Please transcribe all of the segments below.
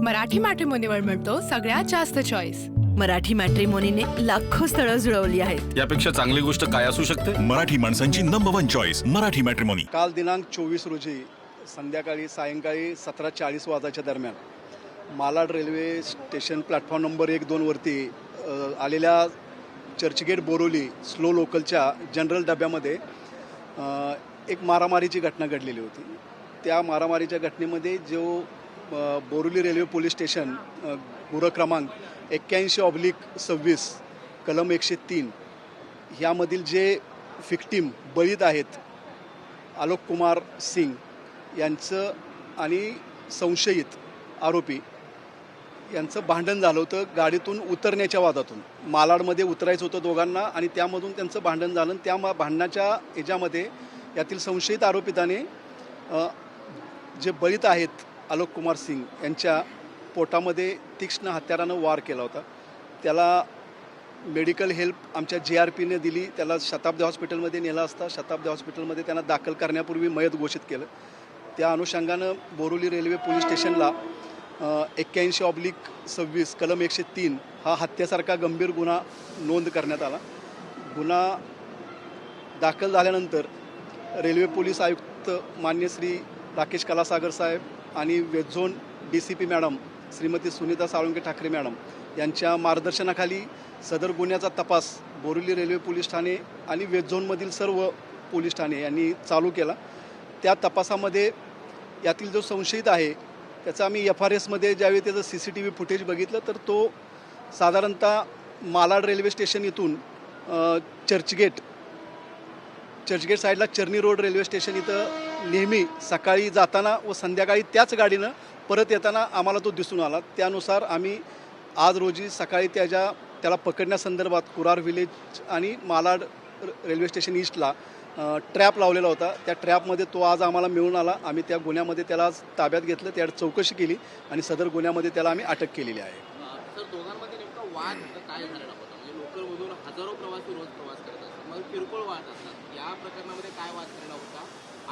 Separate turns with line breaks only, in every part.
मराठी मॅट्रिमोनीवर मिळतो सगळ्यात जास्त चॉईस।
मराठी मॅट्रिमोनीने लाखो स्थळं जुळवली आहेत।
यापेक्षा चांगली गोष्ट काय असू शकते?
मराठी माणसांची नंबर 1 चॉईस मराठी मॅट्रिमोनी।
काल दिनांक 24 रोजी सायंकाळी 17:40 वाजाच्या दरम्यान Malad railway station platform number 1-2 वरती आलेल्या चर्चगेट बोरोली स्लो लोकलच्या जनरल डब्यामध्ये एक मारामारीची घटना घडलेली होती। त्या मारामारीच्या घटनेमध्ये जो बोरोली रेल्वे पोलीस स्टेशन गुन्हा क्रमांक 81/26 कलम 103 ह्यामधील जे विक्टिम बळीत आहेत आलोक कुमार सिंग यांचं आणि संशयित आरोपी यांचं भांडण झालं होतं गाडीतून उतरण्याच्या वादातून। मालाडमध्ये उतरायचं होतं दोघांना आणि त्यामधून त्यांचं भांडण झालं। त्या भांडणाच्या ह्याच्यामध्ये यातील संशयित आरोपिताने जे बळीत आहेत आलोक कुमार सिंग यांच्या पोटामध्ये तीक्ष्ण हत्यारानं वार केला होता। त्याला मेडिकल हेल्प आमच्या JRPने दिली। त्याला शताब्दी हॉस्पिटलमध्ये नेला असता शताब्दी हॉस्पिटलमध्ये त्यांना दाखल करण्यापूर्वी मयत घोषित केलं। त्या अनुषंगानं बोरोली रेल्वे पोलीस स्टेशनला 81/26 कलम 103 हा हत्येसारखा गंभीर गुन्हा नोंद करण्यात आला। गुन्हा दाखल झाल्यानंतर रेल्वे पोलीस आयुक्त मान्य श्री राकेश कलासागर साहेब आणि waste zone DCP madam Shrimati Sunita Salunke Thackeray madam यांच्या मार्गदर्शनाखाली सदर गुन्ह्याचा तपास बोरिवली रेल्वे पोलीस ठाणे आणि वेस्ट झोनमधील सर्व पोलीस ठाणे यांनी चालू केला। त्या तपासामध्ये यातील जो संशयित आहे त्याचा आम्ही FRSमध्ये ज्यावेळी त्याचं CCTV फुटेज बघितलं तर तो साधारणतः मालाड रेल्वे स्टेशन इथून चर्चगेट साईडला चर्नी रोड रेल्वे स्टेशन इथं नेहमी सकाळी जाताना व संध्याकाळी त्याच गाडीनं परत येताना आम्हाला तो दिसून आला। त्यानुसार आम्ही आज रोजी सकाळी त्याला पकडण्यासंदर्भात कुरार विलेज आणि मालाड रेल्वे स्टेशन ईस्टला ट्रॅप लावलेला होता। त्या ट्रॅपमध्ये तो आज आम्हाला मिळून आला। आम्ही त्या गुन्ह्यामध्ये त्याला आज ताब्यात घेतलं, त्या चौकशी केली आणि सदर गुन्ह्यामध्ये त्याला आम्ही अटक केलेली आहे।
सर, दोघांमध्ये नेमका वाद काय झालेला होता? म्हणजे लोकलमधून हजारो प्रवासी रोज प्रवास करत असतात, मग किरकोळ वाद असतात। या प्रकरणामध्ये काय वाद झालेला होता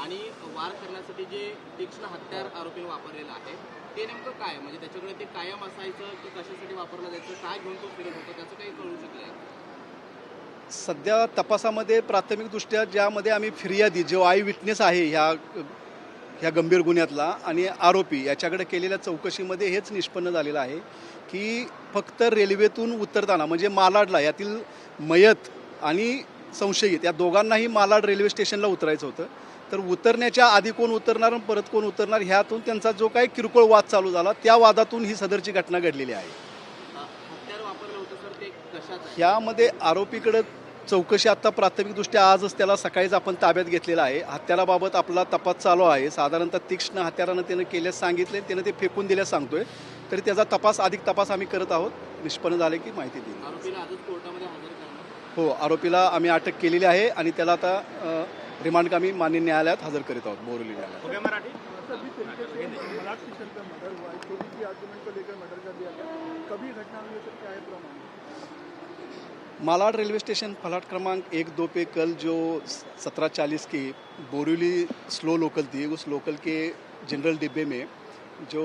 आणि वार करण्यासाठी जे तीक्ष्ण हत्यार आरोपीने वापरलेलं आहे ते नेमकं काय? म्हणजे त्याच्याकडे ते कायम असायचं की कशासाठी वापरलं जायचं, काय घेऊन तो फिरत होता, त्याचं काही कळू शकलं आहे?
सध्या तपासामध्ये प्राथमिकदृष्ट्या ज्यामध्ये आम्ही फिर्यादी जो आय विटनेस आहे ह्या गंभीर गुन्ह्यातला आणि आरोपी याच्याकडे केलेल्या चौकशीमध्ये हेच निष्पन्न झालेलं आहे की फक्त रेल्वेतून उतरताना म्हणजे मालाडला यातील मयत आणि संशयित या दोघांनाही मालाड रेल्वे स्टेशनला उतरायचं होतं। तर उतरण्याच्या आधी कोण उतरणार आणि परत कोण उतरणार ह्यातून त्यांचा जो काही किरकोळ वाद चालू झाला त्या वादातून ही सदरची घटना घडलेली आहे।
हत्यार वापरलं होतं सर, ते कशात?
ह्यामध्ये आरोपीकडे चौकशी आत्ता प्राथमिकदृष्ट्या आजच त्याला सकाळीच आपण ताब्यात घेतलेला आहे। हत्याराबाबत आपला तपास चालू आहे। साधारणतः तीक्ष्ण हत्यारानं त्यानं केल्यास सांगितले, त्यानं ते फेकून दिल्यास सांगतोय, तरी त्याचा अधिक तपास आम्ही करत आहोत। निष्पन्न झाले की माहिती देईल।
आरोपीला आजच कोर्टामध्ये हजर करणार?
हो, आरोपीला आम्ही अटक केलेली आहे आणि त्याला आता रिमांड आम्ही मान्य न्यायालयात हजर करीत आहोत, बोरिवली न्यायालयात। मालाड रेलवे स्टेशन प्लाट क्रमांक 1-2 पे कल जो 17:40 की बोरिवली स्लो लोकल थी, उस लोकल के जनरल डिब्बे में जो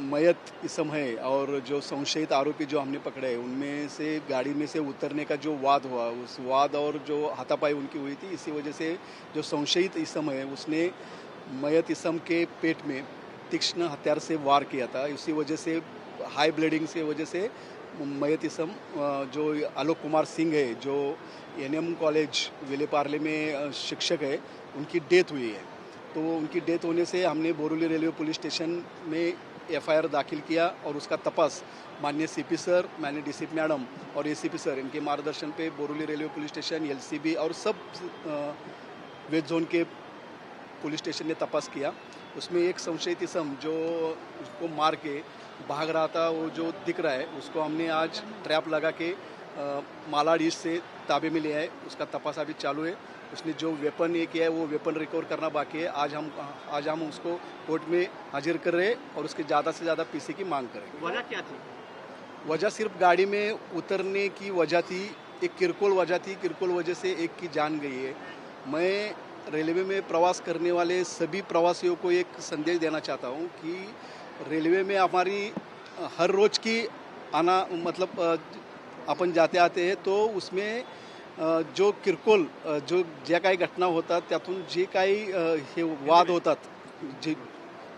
मयत इसम है और जो संशयित आरोपी जो हमने पकड़े हैं उनमें से गाड़ी में से उतरने का जो वाद हुआ, उस वाद और जो हाथापाई उनकी हुई थी, इसी वजह से जो संशयित इसम है उसने मयत इसम के पेट में तीक्ष्ण हथियार से वार किया था। इसी वजह से हाई ब्लीडिंग से वजह से मयत इसम जो आलोक कुमार सिंह है जो NM कॉलेज विलेपार्ले में शिक्षक है, उनकी डेथ हुई है। तो उनकी डेथ होने से हमने बोरिवली रेलवे पुलिस स्टेशन में FIR दाखिल किया और उसका तपास माननीय CP सर, माननीय DCP मैडम और ACP सर इनके मार्गदर्शन पे Borivali railway police station, LCB और सब वेस्ट जोन के पुलिस स्टेशन ने तपास किया। उसमें एक संशयित इसम जो उसको मार के भाग रहा था, वो जो दिख रहा है, उसको हमने आज ट्रैप लगा के मालाड ईस्ट से ताबे में लिया है। उसका तपास अभी चालू है। उसने जो वेपन ये किया है वो वेपन रिकवर करना बाकी है। आज हम उसको कोर्ट में हाजिर कर रहे हैं और उसके ज़्यादा से ज़्यादा PC की मांग करेंगे।
वजह क्या थी?
वजह सिर्फ गाड़ी में उतरने की वजह थी, एक किरकोल वजह थी। किरकोल वजह से एक की जान गई है। मैं रेलवे में प्रवास करने वाले सभी प्रवासियों को एक संदेश देना चाहता हूँ कि रेलवे में हमारी हर रोज़ की आना मतलब आपण जाते आते हैं तो उसमें जो किरकोळ जो ज्या काही घटना होतात त्यातून जे काही हे वाद होतात जे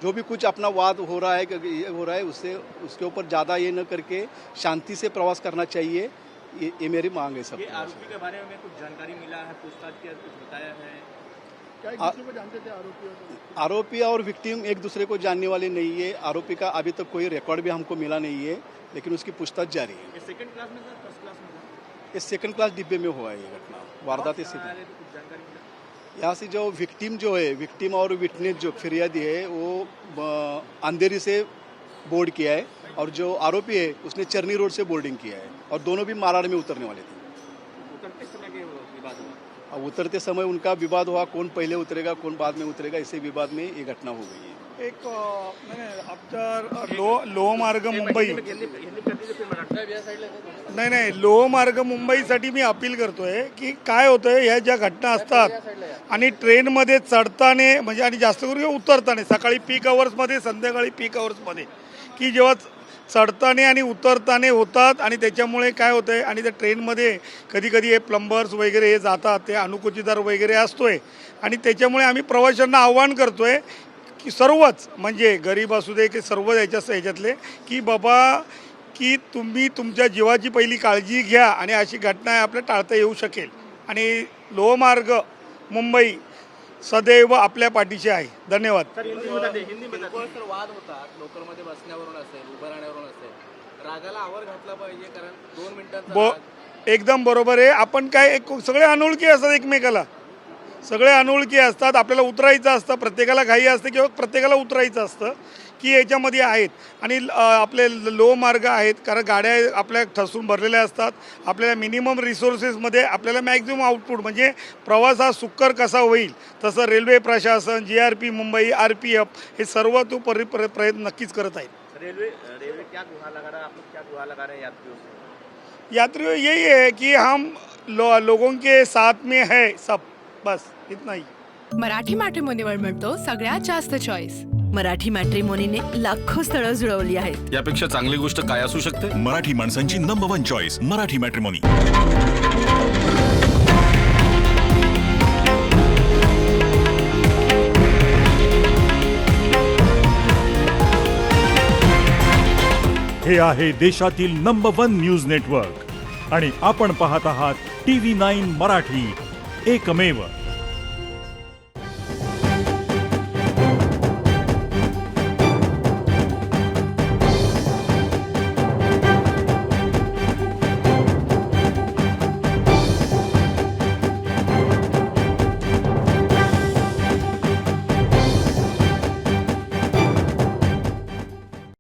जो भी कुछ अपना वाद हो रहा है उससे उसके ऊपर ज़्यादा ये न करके शांति से प्रवास करना चाहिए। ये मेरी मांग है सब।
ये आरोपी के बारे में कुछ जानकारी मिला है, पूछताछ किया, कुछ बताया है?
क्या एक दूसरे को जानते थे आरोपी और विक्टिम एक दूसरे को जानने वाले नहीं है। आरोपी का अभी तक कोई रिकॉर्ड भी हमको मिला नहीं है, लेकिन उसकी पूछताछ जारी है।
ये सेकंड क्लास में था, फर्स्ट क्लास में था?
ये सेकंड क्लास डिब्बे में हुआ है ये घटना, वारदात से।
कुछ जानकारी मिला?
यहाँ से जो विक्टिम और विटनेस जो फिरियादी है वो अंधेरी से बोर्ड किया है और जो आरोपी है उसने चरनी रोड से बोर्डिंग किया है और दोनों भी माराड़ में उतरने वाले थे।
उतरते समय के विवाद हुआ?
अब उतरते समय उनका विवाद हुआ, कौन पहले उतरेगा कौन बाद में उतरेगा, इसी विवाद में ये घटना हो गई है।
एक आफ्टर लोहमार्ग मुंबई नाही लोहमार्ग मुंबईसाठी मी अपील करतोय की काय होतंय ह्या ज्या घटना असतात आणि ट्रेनमध्ये चढताना म्हणजे आणि जास्त करून उतरताना सकाळी पीक अवर्समध्ये संध्याकाळी पीक अवर्समध्ये की जेव्हा चढताना आणि उतरताना होतात आणि त्याच्यामुळे काय होतंय आणि त्या ट्रेनमध्ये कधी कधी हे प्लंबर्स वगैरे हे जातात, ते अनुकुचीदार वगैरे असतोय आणि त्याच्यामुळे आम्ही प्रवाशांना आव्हान करतोय की सर्वच म्हणजे गरीब असू दे की सर्व ह्याच्यातले की बाबा की तुम्ही तुमच्या जीवाची पहिली काळजी घ्या आणि अशी घटना आपल्या टाळता येऊ शकेल आणि लोहमार्ग मुंबई सदैव आपल्या पाठीशी आहे। धन्यवाद।
किरकोळ तर वाद होतात, लोकलमध्ये बसण्यावरून असेल, उभं राहण्यावरून असेल, रागाला आवर घातला पाहिजे कारण 2 मिनिटांचा
एकदम बरोबर आहे। आपण काय सगळे अनोळखी असतात, एकमेकाला सगळे अनोळखी असतात, आपल्याला उतरायचं असतं, प्रत्येकाला घाई असते किंवा प्रत्येकाला उतरायचं असतं की याच्यामध्ये आहेत आणि आपले लोहमार्ग आहेत कारण गाड्या आपल्या ठसून भरलेल्या असतात। आपल्याला मिनिमम रिसोर्सेसमध्ये आपल्याला मॅक्झिमम आउटपुट म्हणजे प्रवास हा सुकर कसा होईल तसं रेल्वे प्रशासन, GRP मुंबई, RPF हे सर्व तो प्रयत्न नक्कीच करत आहेत।
रेलवे क्या गुहार लगा रहा है, आप लोग क्या गुहार लगा रहे हैं यात्रियों से?
यात्रियों यही है कि हम लोगों के साथ में है सब, बस इतना ही।
मराठी मॅट्रिमोनीवर मिळतो सगळ्यात जास्त चॉईस।
मराठी मॅट्रिमोनीने लाखो स्थळं जुळवली आहेत।
यापेक्षा चांगली गोष्ट काय असू शकते?
मराठी माणसांची नंबर 1 चॉईस मराठी मॅट्रिमोनी।
हे आहे देशातील नंबर 1 न्यूज नेटवर्क आणि आपण पाहत आहात TV9 मराठी, एकमेव।